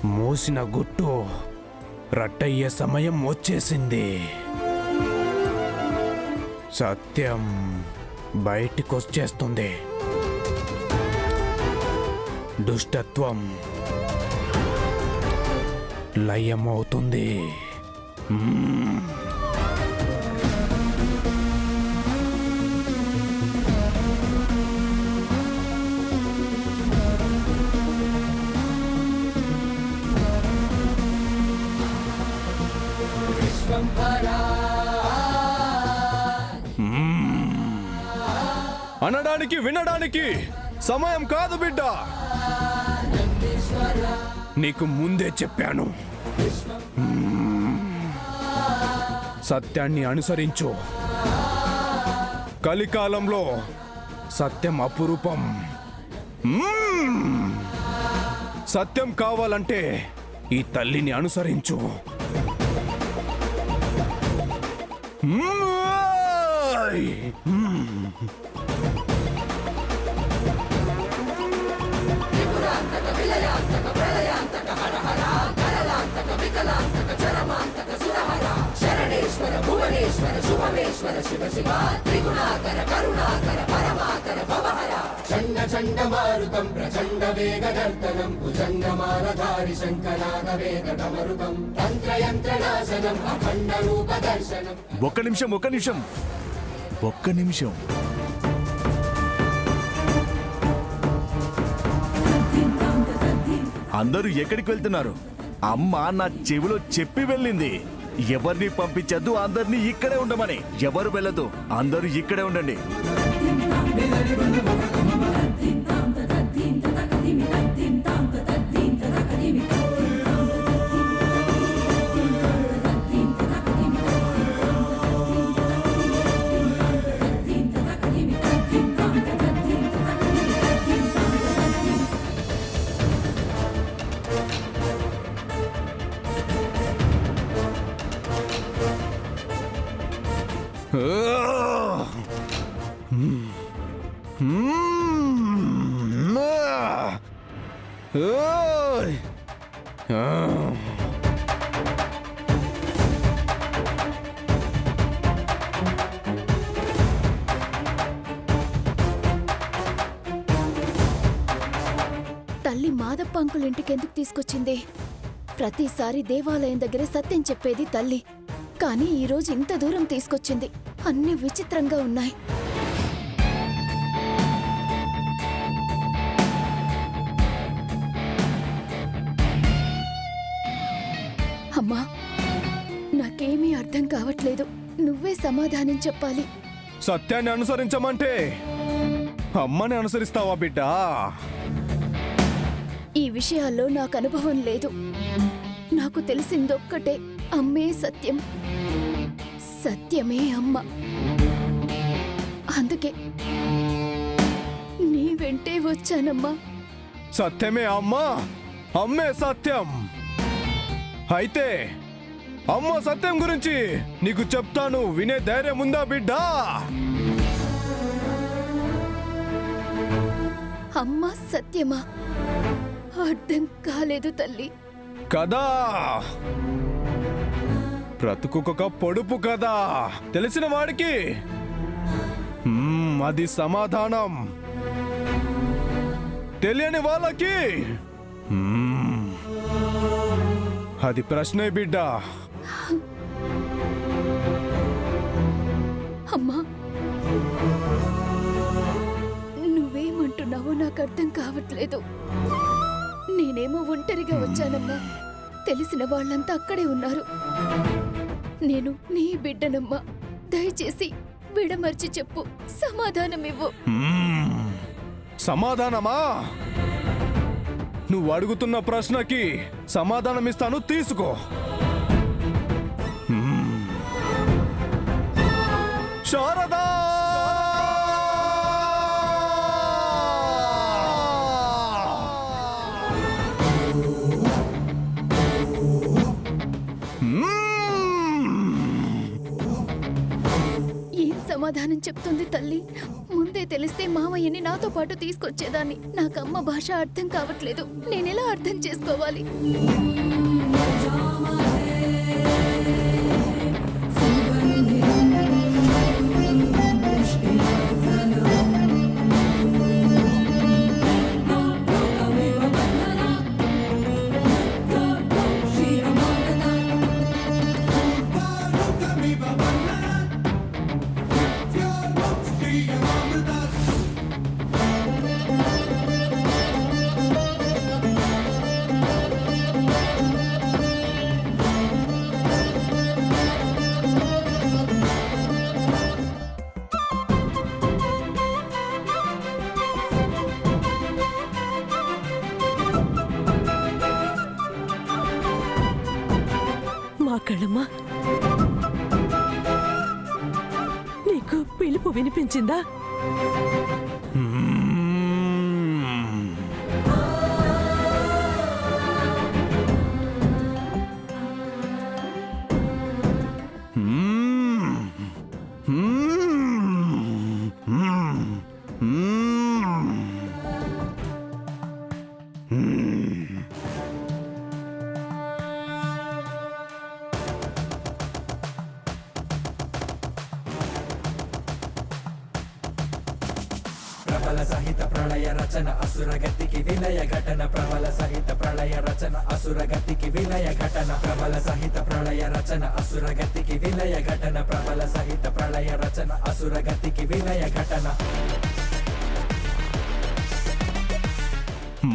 మూసిన గుట్టు రట్టయ్యే సమయం వచ్చేసింది. సత్యం బయటికొచ్చేస్తుంది. దుష్టత్వం లయమవుతుంది. అనడానికి వినడానికి సమయం కాదు బిడ్డ. నీకు ముందే చెప్పాను. సత్యాన్ని అనుసరించు. కలికాలంలో సత్యం అపురూపం. సత్యం కావాలంటే ఈ తల్లిని అనుసరించు. చండమారుతం ప్రచండ వేగదర్తనం భుజంగమాలధారి శంకరాగవేదమరుతం తంత్రయంత్రనాశనం అఖండ రూప దర్శనం. ఒక్క నిమిషం. అందరూ ఎక్కడికి వెళ్తున్నారు? అమ్మ నా చెవిలో చెప్పి వెళ్ళింది, ఎవరిని పంపించద్దు, అందరినీ ఇక్కడే ఉండమని. ఎవరు వెళ్ళదు, అందరూ ఇక్కడే ఉండండి. తల్లి మాదప్ప అంకుల్ ఇంటికి ఎందుకు తీసుకొచ్చింది? ప్రతిసారి దేవాలయం దగ్గర సత్యం చెప్పేది తల్లి, కానీ ఈరోజు ఇంత దూరం తీసుకొచ్చింది. అన్ని విచిత్రంగా ఉన్నాయి. అమ్మా, నాకేమీ అర్థం కావట్లేదు. నువ్వే సమాధానం చెప్పాలి. సత్యాన్ని అనుసరించమంటే అమ్మని అనుసరిస్తావా బిడ్డా? ఈ విషయాల్లో నాకు అనుభవం లేదు. నాకు తెలిసిందొక్కటే, అమ్మే సత్యం, సత్యమే అమ్మ. అందుకే నీ వెంటే వచ్చానమ్మా. సత్యమే అమ్మా, అమ్మే సత్యం. అయితే అమ్మ సత్యం గురించి నీకు చెప్తాను, వినే ధైర్యం ఉందా బిడ్డా? అమ్మ సత్యమా? అర్థం కాలేదు తల్లి. కదా, బ్రతుకుకొక పొడుపు కదా, తెలిసిన వాడికి అది సమాధానం, తెలియని వాళ్ళకి అది ప్రశ్నే బిడ్డా. అమ్మా, నువ్వేమంటున్నావో నాకు అర్థం కావట్లేదు. నేనేమో ఒంటరిగా వచ్చానమ్మా, తెలిసిన వాళ్ళంతా అక్కడే ఉన్నారు. నేను నీ బిడ్డనమ్మా, దయచేసి విడమర్చి చెప్పు, సమాధానమివ్వు. సమాధానమా? నువ్వు అడుగుతున్న ప్రశ్నకి సమాధానమిస్తాను, తీసుకో. శారదా! సమాధానం చెప్తుంది తల్లి. ముందే తెలిస్తే మావయ్యని నాతో పాటు తీసుకొచ్చేదాన్ని. నాకు అమ్మ భాష అర్థం కావట్లేదు. నేనెలా అర్థం చేసుకోవాలి? మా కళమ్మా, నీకు పిలుపు వినిపించిందా? ప్రబల సహిత ప్రళయ రచన అసురగతికి విలయ ఘటన ప్రబల సహిత ప్రళయ రచన అసురగతికి విలయ ఘటన ప్రబల సహిత ప్రళయ రచన అసురగతికి విలయ ఘటన ప్రబల సహిత ప్రళయ రచన అసురగతికి విలయ ఘటన.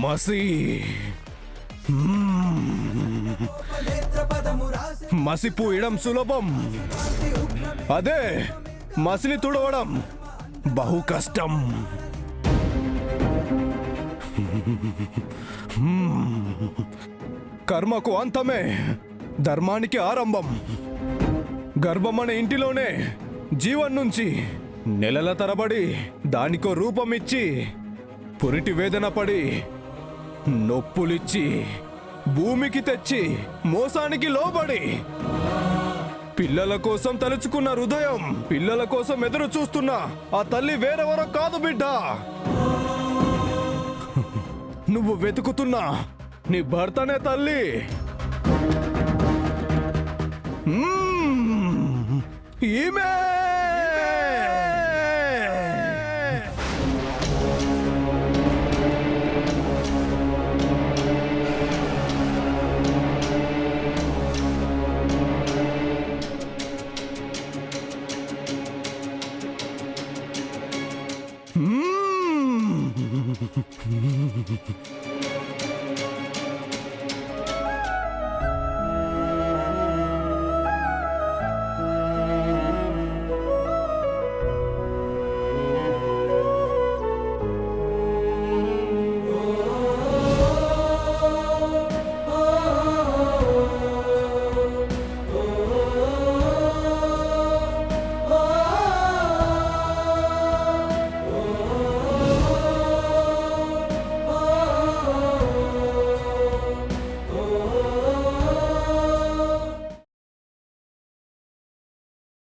మసి మసి పూయడం సులభం, అదే మసిని తుడవడం బహు కష్టం. కర్మకు అంతమే ధర్మానికి ఆరంభం. గర్భం అనే ఇంటిలోనే జీవన్ నుంచి నెలల తరబడి దానికో రూపమిచ్చి పురిటి వేదన పడి నొప్పులిచ్చి భూమికి తెచ్చి మోసానికి లోబడి పిల్లల కోసం తలుచుకున్న హృదయం, పిల్లల కోసం ఎదురు చూస్తున్న ఆ తల్లి వేరెవరో కాదు బిడ్డ. నువ్వు వెతుకుతున్నా నీ భర్తనే తల్లి. ఈమె